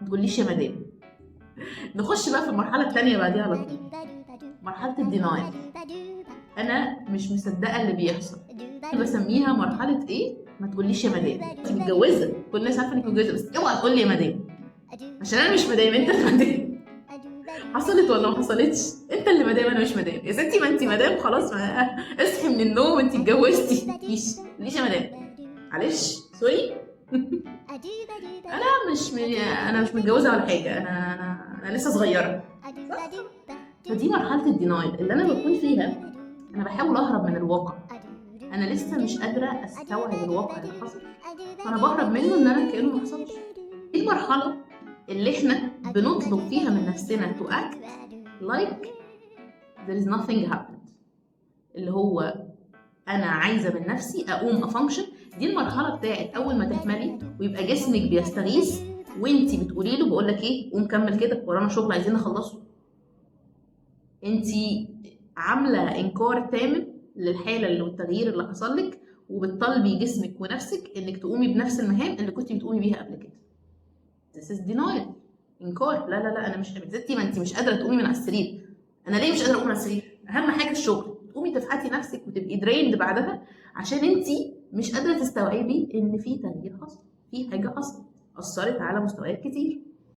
ما تقوليش يا مدام. نخش بقى في المرحله الثانيه بعديها على طول، مرحله الدينايل. انا مش مصدقه اللي بيحصل، بسميها مرحله ايه؟ ما تقوليش يا مدام. انت متجوزه، كل الناس عارفه انك متجوزه، بس اوعى تقول لي يا مدام، عشان انا مش مدام، انت اللي مدام. حصلت ولا ما حصلتش؟ انت اللي مدام، انا مش مدام يا ستي. ما انت مدام خلاص، ما اصحي من النوم، انت اتجوزتي. ليش يا مدام، معلش سوري. انا مش متجوزه ولا حاجه، انا لسه صغيره. فدي مرحله الدينايل اللي انا بكون فيها. انا بحاول اهرب من الواقع، انا لسه مش قادره استوعب الواقع اللي حصل، فانا بهرب منه ان انا كانه ما حصلش. دي المرحله اللي احنا بنطلب فيها من نفسنا to act like there is nothing happened، اللي هو انا عايزه من نفسي اقوم افانكشن. دي المرحله بتاعت اول ما تحملي ويبقى جسمك بيستغيث وانتي بتقولي له بقول لك ايه، قوم كمل كده، ورانا شغل عايزين نخلصه. انتي عامله انكار تام للحاله اللي والتغيير اللي حصل لك، وبتطالبي جسمك ونفسك انك تقومي بنفس المهام اللي كنتي بتقومي بيها قبل كده. This is denial، انكار. لا لا لا، انا مش ستي، ما انتي مش قادره تقومي من على السرير. انا ليه مش قادره اقوم من على السرير؟ اهم حاجه الشغل، تقومي تفحتي نفسك وتبقي دريند بعدها، عشان انتي مش قادره تستوعبي ان في تغيير حصل، في حاجه حصلت اثرت على مستويات كتير.